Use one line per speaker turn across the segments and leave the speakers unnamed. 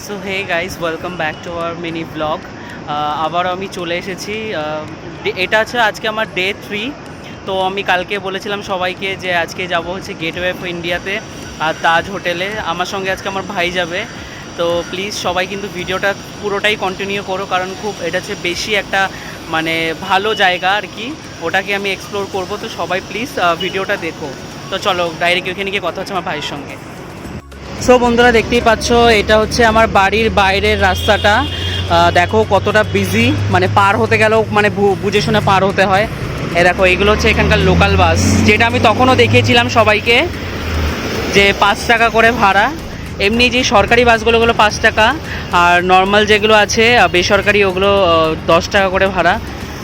So hey guys, welcome back to our mini blog. আবারও আমি চলে এসেছি। এটা হচ্ছে আজকে আমার ডে 3। তো আমি কালকে বলেছিলাম সবাইকে যে আজকে যাব হচ্ছে গেটওয়ে অফ ইন্ডিয়াতে আর তাজ হোটেলে। আমার সঙ্গে আজকে আমার ভাই যাবে। তো প্লিজ সবাই কিন্তু ভিডিওটা পুরোটাই কন্টিনিউ করো, কারণ খুব এটা হচ্ছে বেশি একটা মানে ভালো জায়গা আর কি, ওটাকে আমি এক্সপ্লোর করব। তো সবাই প্লিজ ভিডিওটা দেখো। তো চলো ডাইরেক্ট ওইখানে গিয়ে কথা হচ্ছে আমার ভাইয়ের সঙ্গে। সো বন্ধুরা, দেখতেই পাচ্ছ এটা হচ্ছে আমার বাড়ির বাইরের রাস্তাটা। দেখো কতটা বিজি, মানে পার হতে গেলেও মানে বুঝে শুনে পার হতে হয়। দেখো এইগুলো হচ্ছে এখানকার লোকাল বাস, যেটা আমি তখনও দেখিয়েছিলাম সবাইকে যে 5 টাকা করে ভাড়া। এমনি যে সরকারি বাসগুলো ওগুলো 5 টাকা, আর নর্মাল যেগুলো আছে বেসরকারি ওগুলো 10 টাকা করে ভাড়া।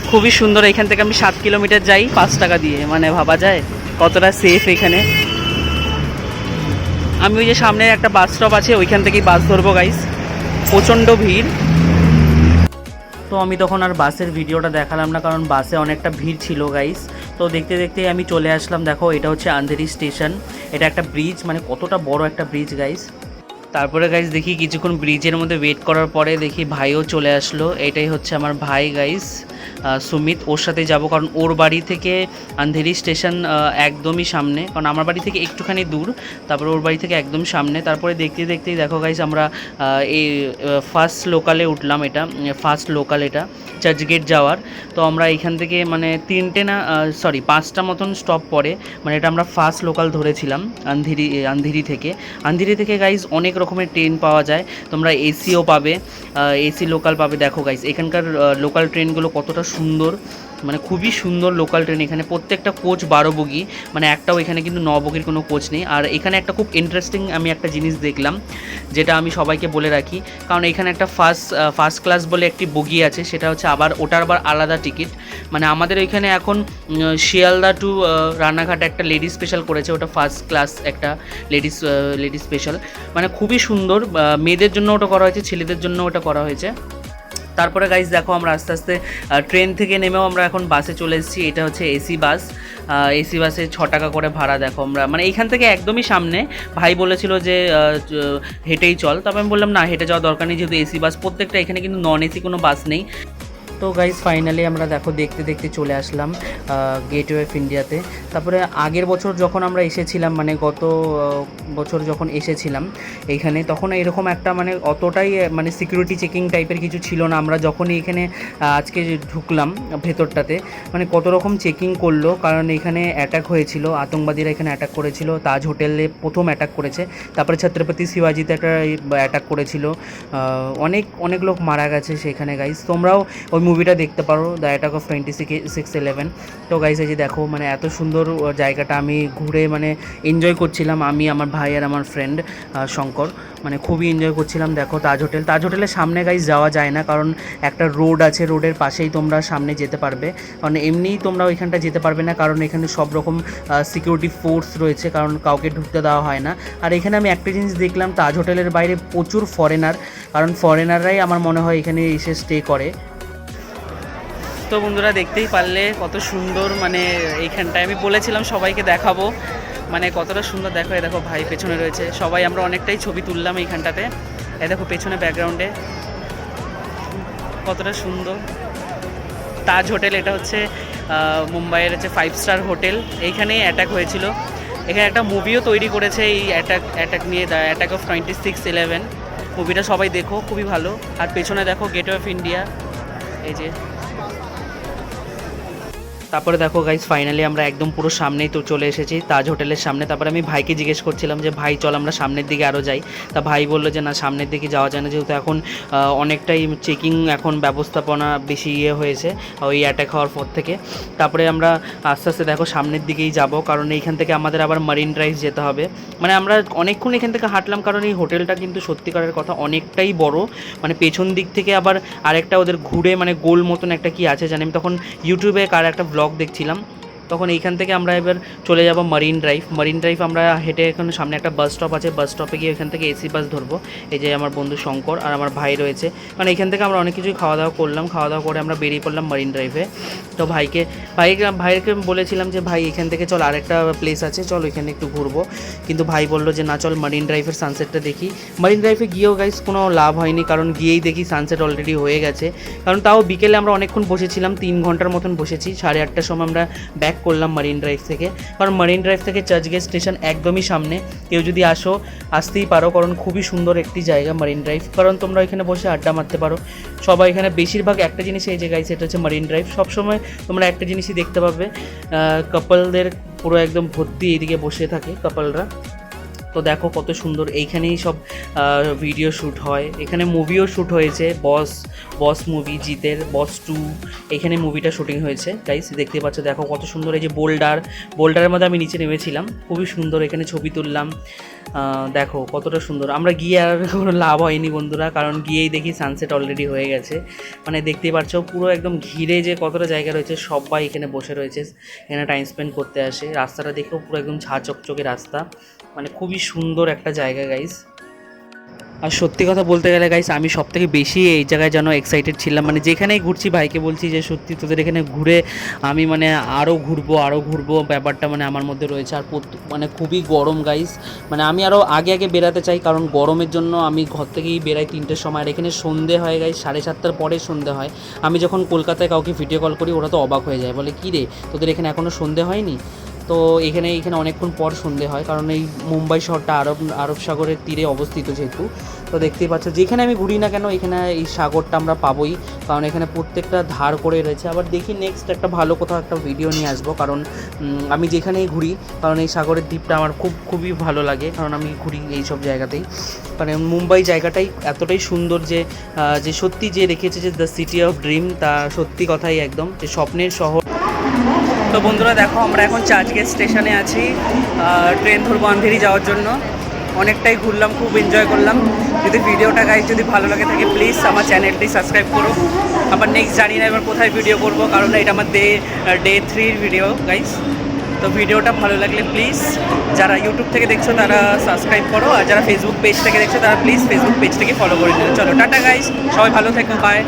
খুবই সুন্দর। এখান থেকে আমি 7 কিলোমিটার যাই 5 টাকা দিয়ে, মানে ভাবা যায় কতটা সেফ এখানে। আমি ওই যে সামনে একটা বাস স্টপ আছে, ওইখান থেকেই বাস ধরবো গাইস। প্রচণ্ড ভিড়। তো আমি তখন আর বাসের ভিডিওটা দেখালাম না, কারণ বাসে অনেকটা ভিড় ছিল গাইস। তো দেখতে দেখতে আমি চলে আসলাম। দেখো এটা হচ্ছে আন্ধেরি স্টেশন। এটা একটা ব্রিজ, মানে কতটা বড় একটা ব্রিজ গাইস। তারপরে গাইস দেখি কিছুক্ষণ ব্রিজের মধ্যে ওয়েট করার পরে দেখি ভাইও চলে আসলো। এটাই হচ্ছে আমার ভাই গাইস, সুমিত। ওর সাথে যাব, কারণ ওর বাড়ি থেকে আন্ধেরি স্টেশন একদমই সামনে, কারণ আমার বাড়ি থেকে একটুখানি দূর, তারপরে ওর বাড়ি থেকে একদম সামনে। তারপরে দেখতে দেখতেই দেখো গাইস আমরা এই ফার্স্ট লোকালে উঠলাম। এটা ফার্স্ট লোকাল, এটা চার্চগেট যাওয়ার। তো আমরা এখান থেকে মানে 5টা মতন স্টপ পরে, মানে এটা আমরা ফার্স্ট লোকাল ধরেছিলাম আন্ধেরি থেকে গাইস অনেক রকমের ট্রেন পাওয়া যায়। তোমরা এসিও পাবে, এসি লোকাল পাবে। দেখো গাইস এখানকার লোকাল ট্রেনগুলো কতটা সুন্দর, মানে খুবই সুন্দর লোকাল ট্রেন। এখানে প্রত্যেকটা কোচ 12 বগি, মানে একটাও এখানে কিন্তু 9 বগির কোনো কোচ নেই। আর এখানে একটা খুব ইন্টারেস্টিং আমি একটা জিনিস দেখলাম, যেটা আমি সবাইকে বলে রাখি, কারণ এখানে একটা ফার্স্ট ক্লাস বলে একটি বগি আছে, সেটা হচ্ছে ওটার আবার আলাদা টিকিট। মানে আমাদের এখানে এখন শিয়ালদা টু রানাঘাট একটা লেডিস স্পেশাল করেছে, ওটা ফার্স্ট ক্লাস একটা লেডিস স্পেশাল। মানে খুবই সুন্দর। মেয়েদের জন্য ওটা করা হয়েছে, ছেলেদের জন্য ওটা করা হয়েছে। তারপরে গাইজ দেখো আমরা আস্তে আস্তে ট্রেন থেকে নেমেও আমরা এখন বাসে চলে এসেছি। এটা হচ্ছে এসি বাস। এসি বাসে 6 টাকা করে ভাড়া। দেখো আমরা মানে এইখান থেকে একদমই সামনে। ভাই বলেছিল যে হেঁটেই চল, তবে আমি বললাম না, হেঁটে যাওয়া দরকার নেই, যেহেতু এসি বাস প্রত্যেকটা। এখানে কিন্তু নন এসি কোনো বাস নেই। তো গাইজ ফাইনালি আমরা দেখো দেখতে দেখতে চলে আসলাম গেটওয়ে অফ ইন্ডিয়াতে। তারপরে আগের বছর যখন আমরা এসেছিলাম, মানে গত বছর যখন এসেছিলাম এইখানে, তখন এরকম একটা মানে অতটাই মানে সিকিউরিটি চেকিং টাইপের কিছু ছিল না। আমরা যখনই এখানে আজকে ঢুকলাম ভেতরটাতে, মানে কত রকম চেকিং করলো, কারণ এখানে অ্যাটাক হয়েছিল, আতঙ্কবাদীরা এখানে অ্যাটাক করেছিল। তাজ হোটেলে প্রথম অ্যাটাক করেছে, তারপরে ছত্রপতি শিবাজিতে একটা অ্যাটাক করেছিল। অনেক লোক মারা গেছে সেখানে গাইজ। তোমরাও ওই মুভিটা দেখতে পারো, দ্য অ্যাটাক অফ 26/11। তো গাইজ এই যে দেখো মানে এত সুন্দর জায়গাটা আমি ঘুরে মানে এনজয় করছিলাম, আমি, আমার ভাই আর আমার ফ্রেন্ড শঙ্কর, মানে খুবই এনজয় করছিলাম। দেখো তাজ হোটেলের সামনে গাইজ যাওয়া যায় না, কারণ একটা রোড আছে, রোডের পাশেই তোমরা সামনে যেতে পারবে, কারণ এমনিই তোমরা ওইখানটা যেতে পারবে না, কারণ এখানে সব রকম সিকিউরিটি ফোর্স রয়েছে, কারণ কাউকে ঢুকতে দেওয়া হয় না। আর এখানে আমি একটা জিনিস দেখলাম, তাজ হোটেলের বাইরে প্রচুর ফরেনার, কারণ ফরেনাররাই আমার মনে হয় এখানে এসে স্টে করে। তো বন্ধুরা দেখতেই পারলে কত সুন্দর, মানে এইখানটায় আমি বলেছিলাম সবাইকে দেখাবো, মানে কতটা সুন্দর। দেখো এ দেখো ভাই পেছনে রয়েছে, সবাই আমরা অনেকটাই ছবি তুললাম এইখানটাতে। এ দেখো পেছনে ব্যাকগ্রাউন্ডে কতটা সুন্দর তাজ হোটেল। এটা হচ্ছে মুম্বাইয়ের হচ্ছে 5 স্টার হোটেল। এইখানেই অ্যাটাক হয়েছিল। এখানে একটা মুভিও তৈরি করেছে এই অ্যাটাক নিয়ে, দ্য অ্যাটাক অফ 26/11 মুভিটা সবাই দেখো, খুবই ভালো। আর পেছনে দেখো গেটওয়ে অফ ইন্ডিয়া, এই যে। তারপরে দেখো গাইজ ফাইনালি আমরা একদম পুরো সামনেই তো চলে এসেছি, তাজ হোটেলের সামনে। তারপরে আমি ভাইকে জিজ্ঞেস করছিলাম যে ভাই চল আমরা সামনের দিকে আরও যাই। তা ভাই বললো যে না, সামনের দিকে যাওয়া যায় না, যেহেতু এখন অনেকটাই চেকিং, এখন ব্যবস্থাপনা বেশি হয়েছে ওই অ্যাটাক হওয়ার পর থেকে। তারপরে আমরা আস্তে আস্তে দেখো সামনের দিকেই যাব, কারণ এইখান থেকে আমাদের আবার মারিন ড্রাইভ যেতে হবে। মানে আমরা অনেকক্ষণ এখান থেকে হাঁটলাম, কারণ এই হোটেলটা কিন্তু সত্যিকারের কথা অনেকটাই বড়। মানে পেছন দিক থেকে আবার আরেকটা ওদের ঘুরে মানে গোল মতন একটা কি আছে জানি, আমি তখন ইউটিউবে কার একটা ব্লগ দেখছিলাম, তখন এইখান থেকে আমরা এবার চলে যাব মারিন ড্রাইভ। মারিন ড্রাইভ আমরা হেঁটে এখন সামনে একটা বাস স্টপ আছে, বাস স্টপে গিয়ে এখান থেকে এসি বাস ধরবো। এই যে আমার বন্ধু শঙ্কর আর আমার ভাই রয়েছে, কারণ এখান থেকে আমরা অনেক কিছুই খাওয়া দাওয়া করলাম, খাওয়া দাওয়া করে আমরা বেরিয়ে পড়লাম মারিন ড্রাইভে। তো ভাইকে বলেছিলাম যে ভাই এখান থেকে চল আরেকটা প্লেস আছে, চল ওইখানে একটু ঘুরবো, কিন্তু ভাই বললো যে না চল মারিন ড্রাইভের সানসেটটা দেখি। মারিন ড্রাইভে গিয়েও গাইস কোনো লাভ হয়নি, কারণ গিয়েই দেখি সানসেট অলরেডি হয়ে গেছে। কারণ তাও বিকেলে আমরা অনেকক্ষণ বসেছিলাম, 3 ঘন্টার মতন বসেছি। 8:30টার সময় আমরা ব্যাক করলাম মারিন ড্রাইভ থেকে, কারণ মারিন ড্রাইভ থেকে চার্চগেট স্টেশন একদমই সামনে। কেউ যদি আসতেই পারো, কারণ খুবই সুন্দর একটি জায়গা মারিন ড্রাইভ, কারণ তোমরা এখানে বসে আড্ডা মারতে পারো। সবাই এখানে বেশিরভাগ একটা জিনিস এই জায়গায়, সেটা হচ্ছে মারিন ড্রাইভ। সবসময় তোমরা একটা জিনিসই দেখতে পাবে, কাপলদের পুরো একদম ভর্তি এইদিকে বসে থাকে কাপলরা। তো দেখো কত সুন্দর, এইখানেই সব ভিডিও শ্যুট হয়, এখানে মুভিও শ্যুট হয়েছে। বস মুভি, জিতের বস 2, এখানে মুভিটা শ্যুটিং হয়েছে গাইস, দেখতে পাচ্ছ। দেখো কত সুন্দর, এই যে বোল্ডারের মধ্যে আমি নিচে নেমেছিলাম, খুবই সুন্দর, এখানে ছবি তুললাম। দেখো কতটা সুন্দর। আমরা গিয়ে আর কোনো লাভ হয়নি বন্ধুরা, কারণ গিয়েই দেখি সানসেট অলরেডি হয়ে গেছে। মানে দেখতেই পাচ্ছ পুরো একদম ঘিরে যে কতটা জায়গা রয়েছে, সবাই এখানে বসে রয়েছে, এখানে টাইম স্পেন্ড করতে আসে। রাস্তাটা দেখেও পুরো একদম ঝাঁ চকচকে রাস্তা, মানে খুবই সুন্দর একটা জায়গা গাইস। আর সত্যি কথা বলতে গেলে গাইস, আমি সবথেকে বেশি এই জায়গায় যেন এক্সাইটেড ছিলাম, মানে যেখানেই ঘুরছি ভাইকে বলছি যে সত্যি তোদের এখানে ঘুরে আমি মানে আরও ঘুরবো ব্যাপারটা মানে আমার মধ্যে রয়েছে। আর মানে খুবই গরম গাইস, মানে আমি আরও আগে বেরাতে চাই, কারণ গরমের জন্য আমি ঘর থেকেই বেরাই 3টের সময়। আর এখানে সন্ধে হয় গাইস, 7:30টার পরে সন্ধে হয়। আমি যখন কলকাতায় কাউকে ভিডিও কল করি, ওরা তো অবাক হয়ে যায়, বলে কী রে তোদের এখানে এখনও সন্ধে হয়নি? তো এখানে অনেকক্ষণ পর সন্ধে হয়, কারণ এই মুম্বাই শহরটা আরব সাগরের তীরে অবস্থিত যেহেতু। তো দেখতেই পাচ্ছ, যেখানে আমি ঘুরি না কেন এখানে এই সাগরটা আমরা পাবোই, কারণ এখানে প্রত্যেকটা ধার করে রয়েছে। আবার দেখি নেক্সট একটা ভালো কোথাও একটা ভিডিও নিয়ে আসবো, কারণ আমি যেখানেই ঘুরি, কারণ এই সাগরের দ্বীপটা আমার খুবই ভালো লাগে, কারণ আমি ঘুরি এই সব জায়গাতেই। কারণ মুম্বাই জায়গাটাই এতটাই সুন্দর যে সত্যি যে রেখেছে যে দ্য সিটি অফ ড্রিম, তা সত্যি কথাই একদম যে স্বপ্নের শহর। তো বন্ধুরা দেখো, আমরা এখন চার্চগেট স্টেশনে আছি, ট্রেন ধরবো আন্ধেরি যাওয়ার জন্য। অনেকটাই ঘুরলাম, খুব এনজয় করলাম। যদি ভিডিওটা গাইজ যদি ভালো লাগে থাকে, প্লিজ আমার চ্যানেলটি সাবস্ক্রাইব করো। আবার নেক্সট জানি না এবার কোথায় ভিডিও করব, কারণ এটা আমার ডে 3 ভিডিও গাইজ। তো ভিডিওটা ভালো লাগলে প্লিজ যারা ইউটিউব থেকে দেখছো তারা সাবস্ক্রাইব করো, আর যারা ফেসবুক পেজ থেকে দেখছো তারা প্লিজ ফেসবুক পেজটাকে ফলো করে দিও। চলো টাটা গাইজ, সবাই ভালো থেকো, বাই।